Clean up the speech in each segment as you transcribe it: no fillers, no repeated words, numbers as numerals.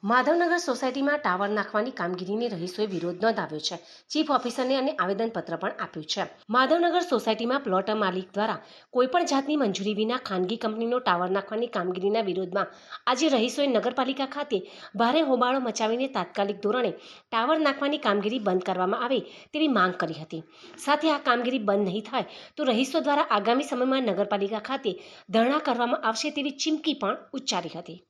માધવનગર સોસાયટીમાં ટાવર નાખવાની કામગીરીને રહીશોએ વિરોધ નોંધાવ્યો છે। ચીફ ઓફિસરને અને આવેદનપત્ર પણ આપ્યું છે। માધવનગર સોસાયટીમાં પ્લોટ માલિક દ્વારા કોઈપણ જાતની મંજૂરી વિના ખાનગી કંપનીનો ટાવર નાખવાની કામગીરીના વિરોધમાં આજે રહીશોએ નગરપાલિકા ખાતે ભારે હોબાળો મચાવીને તાત્કાલિક ધોરણે ટાવર નાખવાની કામગીરી બંધ કરવામાં આવે તેવી માંગ કરી હતી। સાથે આ કામગીરી બંધ નહીં થાય તો રહીશો દ્વારા આગામી સમયમાં નગરપાલિકા ખાતે ધરણા કરવામાં આવશે તેવી ચીમકી પણ ઉચ્ચારી હતી।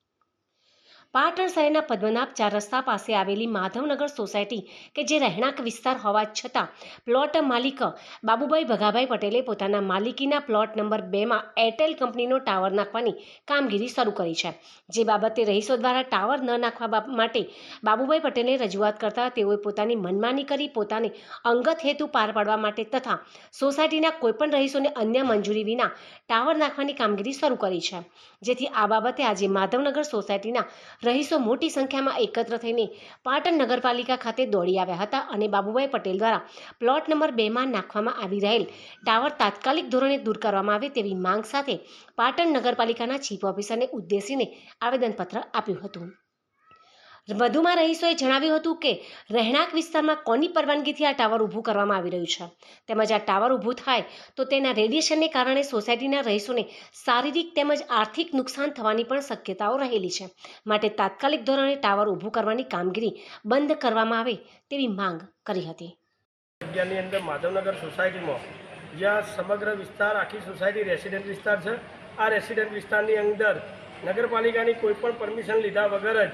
પાટણ શહેરના પદ્મનાભ 4 રસ્તા પાસે આવેલી માધવનગર સોસાયટી કે જે રહેણાંક વિસ્તાર હોવા છતાં પ્લોટ માલિક બાબુભાઈ ભગાભાઈ પટેલે પોતાના માલિકીના પ્લોટ નંબર 2માં એરટેલ કંપનીનો ટાવર નાખવાની કામગીરી શરૂ કરી છે। જે બાબતે રહીશો દ્વારા ટાવર ન નાખવા માટે બાબુભાઈ પટેલે રજૂઆત કરતા તેઓએ પોતાની મનમાની કરી પોતાને અંગત હેતુ પાર પાડવા માટે તથા સોસાયટીના કોઈપણ રહીશોને અન્ય મંજૂરી વિના ટાવર નાખવાની કામગીરી શરૂ કરી છે। જેથી આ બાબતે આજે માધવનગર સોસાયટીના રહીશો મોટી સંખ્યામાં એકત્ર થઈને પાટણ નગરપાલિકા ખાતે દોડી આવ્યા હતા અને બાબુભાઈ પટેલ દ્વારા પ્લોટ નંબર 2માં નાખવામાં આવી રહેલ ટાવર તાત્કાલિક ધોરણે દૂર કરવામાં આવે તેવી માંગ સાથે પાટણ નગરપાલિકાના ચીફ ઓફિસરને ઉદ્દેશીને આવેદનપત્ર આપ્યું હતું। વધુમાં રહીશોએ જણાવ્યું હતું કે રહેણાંક વિસ્તારમાં કોની પરવાનગીથી આ ટાવર ઊભું કરવામાં આવી રહ્યું છે તેમજ આ ટાવર ઊભું થાય તો તેના રેડિયેશનને કારણે સોસાયટીના રહીશોને શારીરિક તેમજ આર્થિક નુકસાન થવાની પણ શક્યતાઓ રહેલી છે। માટે તાત્કાલિક ધોરણે ટાવર ઊભું કરવાની કામગીરી બંધ કરવામાં આવે તેવી માંગ કરી હતી। જગ્યાની અંદર માધવનગર સોસાયટીમાં જ્યાં સમગ્ર વિસ્તાર આખી સોસાયટી રેસિડેન્ટ વિસ્તાર છે, આ રેસિડેન્ટ વિસ્તારની અંદર નગરપાલિકાની કોઈપણ પરમિશન લીધા વગર જ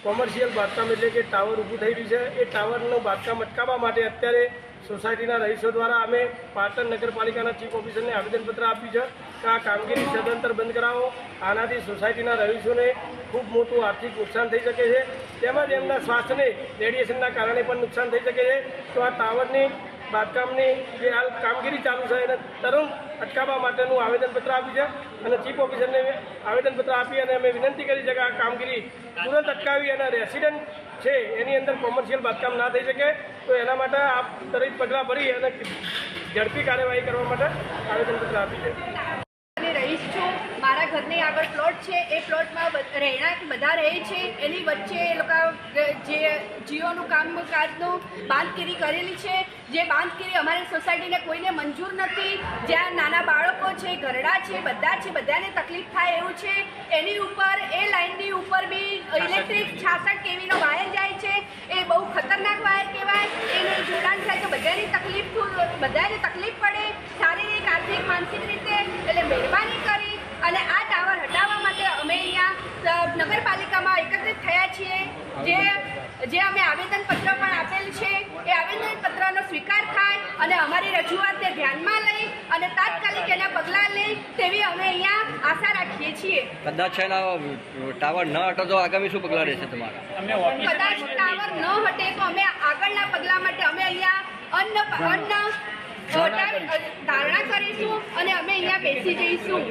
કોમર્શિયલ બાંધકામ એટલે કે ટાવર ઊભું થઈ રહ્યું છે। એ ટાવરનું બાંધકામ અટકાવવા માટે અત્યારે સોસાયટીના રહીશો દ્વારા અમે પાટણ નગરપાલિકાના ચીફ ઓફિસરને આવેદનપત્ર આપ્યું છે કે આ કામગીરી સદંતર બંધ કરાવો। આનાથી સોસાયટીના રહીશોને ખૂબ મોટું આર્થિક નુકસાન થઈ શકે છે તેમજ એમના સ્વાસ્થ્યને રેડિયેશનના કારણે પણ નુકસાન થઈ શકે છે। તો આ ટાવરની બાંધકામની જે હાલ કામગીરી ચાલુ છે એને તરત અટકાવવા માટેનું આવેદનપત્ર આપ્યું છે અને ચીફ ઓફિસરને આવેદનપત્ર આપી અને અમે વિનંતી કરી છે કે આ કામગીરી તુરંત અટકાવી અને રેસિડન્ટ છે એની અંદર કોમર્શિયલ બાંધકામ ના થઈ શકે તો એના માટે આપ ત્વરિત પગલાં ભરી અને ઝડપી કાર્યવાહી કરવા માટે આવેદનપત્ર આપ્યું છે। રહીશ છું, મારા ઘરની આગળ પ્લોટ છે, એ પ્લોટમાં રહેણાંક બધા રહે છે, એની વચ્ચે એ લોકો જે જીઓનું કામકાજનું બાંધગીરી કરેલી છે, જે બાંધગીરી અમારી સોસાયટીને કોઈને મંજૂર નથી। જ્યાં નાના બાળકો છે, ઘરડા છે, બધા છે, બધાને તકલીફ થાય એવું છે। એની ઉપર એ લાઇનની ઉપર બી ઇલેક્ટ્રિક 66 kVનો વાયર જાય છે, એ બહુ ખતરનાક વાયર કહેવાય। એનું જોડાણ થાય તો બધાને તકલીફ પડે શારીરિક આર્થિક માનસિક રીતે। એટલે મહેરબાની કરી અને આ ટાવર હટાવવા માટે અમે અહીંયા નગરપાલિકામાં એકત્રિત થયા છીએ। જે અમે આવેદનપત્ર પણ આપેલ છે, એ આવેદનપત્રનો સ્વીકાર થાય અને અમારી રજૂઆતને ધ્યાનમાં લઈ અને તાત્કાલિક એના પગલાં લઈ તેવી અમે અહીંયા આશા રાખીએ છીએ। કદાચ ટાવર ન હટે તો આગામી શું પગલાં રહેશે તમારા? કદાચ ટાવર ન હટે તો અમે આગળના પગલાં માટે અમે અહીંયા ધારણા કરીશું અને અમે અહીંયા બેસી જઈશું।